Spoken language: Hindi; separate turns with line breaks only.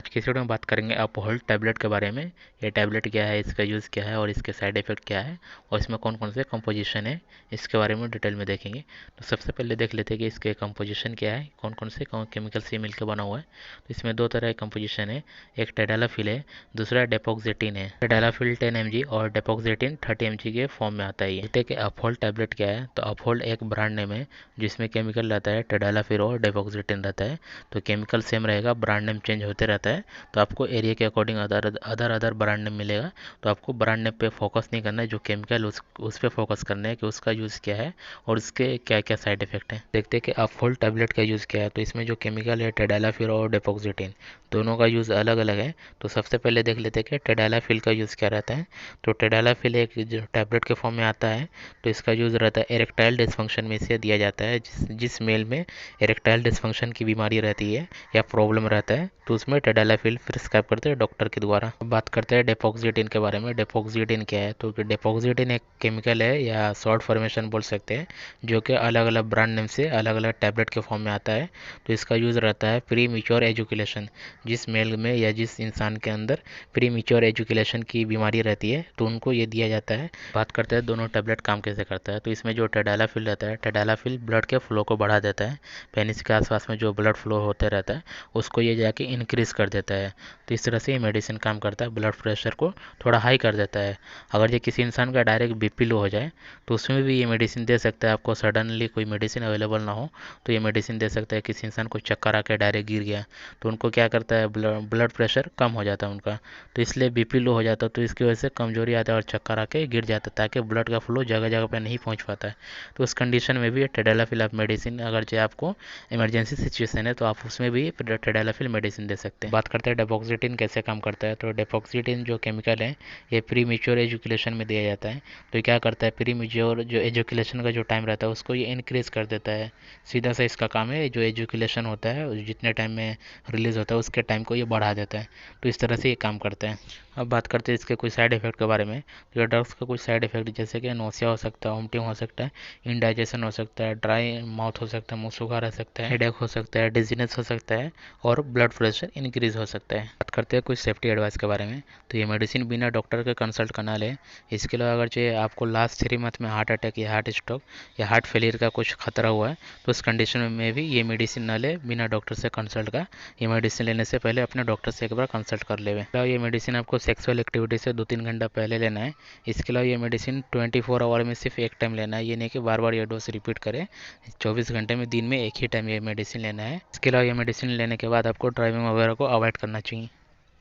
की वीडियो में बात करेंगे अपोहल टैबलेट के बारे में। ये टैबलेट क्या है, इसका यूज़ क्या है और इसके साइड इफ़ेक्ट क्या है और इसमें कौन कौन से कंपोजिशन है, इसके बारे में डिटेल में देखेंगे। तो सबसे पहले देख लेते हैं कि इसके कंपोजिशन क्या है, कौन कौन से केमिकल से मिलकर बना हुआ है। तो इसमें दो तरह के कंपोजिशन है, एक टेडालाफिल है, दूसरा डेपोक्जेटिन है। टेडालाफिल 10 mg और डेपोक्जेटिन 30 mg के फॉर्म में आता है। देखते हैं कि अपोहल टैबलेट क्या है। तो अपोहल एक ब्रांड नेम है जिसमें केमिकल रहता है टेडालाफिल और डेपोक्जेटिन रहता है। तो केमिकल सेम रहेगा, ब्रांड नेम चेंज होते रहता है। तो आपको एरिया के according other other other brand name मिलेगा। तो आपको ब्रांड नेम पे फोकस नहीं करना है, जो केमिकल उस पे फोकस करना है कि उसका यूज़ क्या है और उसके क्या क्या साइड इफेक्ट हैं। देखते हैं कि अपोहल टैबलेट का यूज़ क्या है। तो इसमें जो केमिकल है टेडालाफिल और डेपोक्सिटिन, दोनों का यूज़ अलग अलग है। तो सबसे पहले देख लेते हैं कि टेडालाफिल का यूज़ क्या रहता है। तो टेडालाफिल एक जो टैबलेट के फॉर्म में आता है। तो इसका यूज़ रहता है एरेक्टाइल डिसफंक्शन में इसे दिया जाता है। जिस मेल में एरेक्टाइल डिसफंक्शन की बीमारी रहती है या प्रॉब्लम रहता है, तो उसमें टेडालाफिल प्रिस्क्राइब करते हैं डॉक्टर के द्वारा। अब बात करते हैं डेपोक्सिटिन के बारे में। डेपोक्सिटिन क्या है। तो डेपोक्सिटिन एक केमिकल है या सॉल्ट फॉर्मेशन बोल सकते हैं, जो कि अलग अलग ब्रांड नेम से अलग अलग टैबलेट के फॉर्म में आता है। तो इसका यूज़ रहता है प्री मेच्योर एजुकेशन, जिस मेल में या जिस इंसान के अंदर प्री मेच्योर एजुकेशन की बीमारी रहती है, तो उनको ये दिया जाता है। बात करते हैं दोनों टैबलेट काम कैसे करता है। तो इसमें जो टेडालाफिल रहता है, टेडालाफिल ब्लड के फ्लो को बढ़ा देता है। पेनिस के आसपास में जो ब्लड फ्लो होते रहता है उसको ये जाके इंक्रीज कर देता है। तो इस तरह से ये मेडिसिन काम करता है, ब्लड प्रेशर को थोड़ा हाई कर देता है। अगर ये किसी इंसान का डायरेक्ट बीपी लो हो जाए तो उसमें भी ये मेडिसिन दे सकता है। आपको सडनली कोई मेडिसिन अवेलेबल ना हो तो ये मेडिसिन दे सकता है। किसी इंसान को चक्कर आके डायरेक्ट गिर गया तो उनको क्या करता है, ब्लड प्रेशर कम हो जाता है उनका। तो इसलिए बीपी लो हो जाता है, तो इसकी वजह से कमजोरी आता है और चक्कर आके गिर जाता है, ताकि ब्लड का फ्लो जगह जगह पर नहीं पहुंच पाता है। तो उस कंडीशन में भी टेडालाफिल आप मेडिसिन, अगर जो आपको इमरजेंसी सिचुएशन है तो आप उसमें भी टेडालाफिल मेडिसिन दे सकते हैं। बात करते हैं डेपोक्सिटिन कैसे काम करता है। तो डेपोक्सिटिन जो केमिकल है ये प्री मेच्योर एजुकेशन में दिया जाता है। तो क्या करता है, प्री मेच्योर जो एजुकेशन का जो टाइम रहता है उसको ये इंक्रीज कर देता है। सीधा सा इसका काम है, जो एजुकेशन होता है जितने टाइम में रिलीज होता है उसके टाइम को ये बढ़ा देता है। तो इस तरह से ये काम करता है। अब बात करते हैं इसके कुछ साइड इफेक्ट के बारे में। तो ये ड्रग्स का कुछ साइड इफेक्ट जैसे कि नोसिया हो सकता है, वोमिटिंग हो सकता है, इंडाइजेशन हो सकता है, ड्राई माउथ हो सकता है, मुंह सूखा रह सकता है, हेडेक हो सकता है, डिजीनेस हो सकता है और ब्लड प्रेशर इंक्रीज हो सकता है। बात करते हैं कुछ सेफ्टी एडवाइस के बारे में। तो ये मेडिसिन बिना डॉक्टर के कंसल्ट करना ले। इसके अलावा अगर चाहिए आपको लास्ट 3 मंथ में हार्ट अटैक या हार्ट स्ट्रोक या हार्ट फेलियर का कुछ खतरा हुआ है तो उस कंडीशन में भी ये मेडिसिन ना ले बिना डॉक्टर से कंसल्ट का। ये मेडिसिन लेने से पहले अपने डॉक्टर से एक बार कंसल्ट कर लेवे। ये मेडिसिन आपको सेक्सुअल एक्टिविटी से 2-3 घंटा पहले लेना है। इसके अलावा ये मेडिसिन 24 आवर में सिर्फ एक टाइम लेना है, ये नहीं कि बार बार ये डोज रिपीट करें। 24 घंटे में दिन में एक ही टाइम ये मेडिसिन लेना है। इसके अलावा ये मेडिसिन लेने के बाद आपको ड्राइविंग वगैरह को अवॉइड करना चाहिए।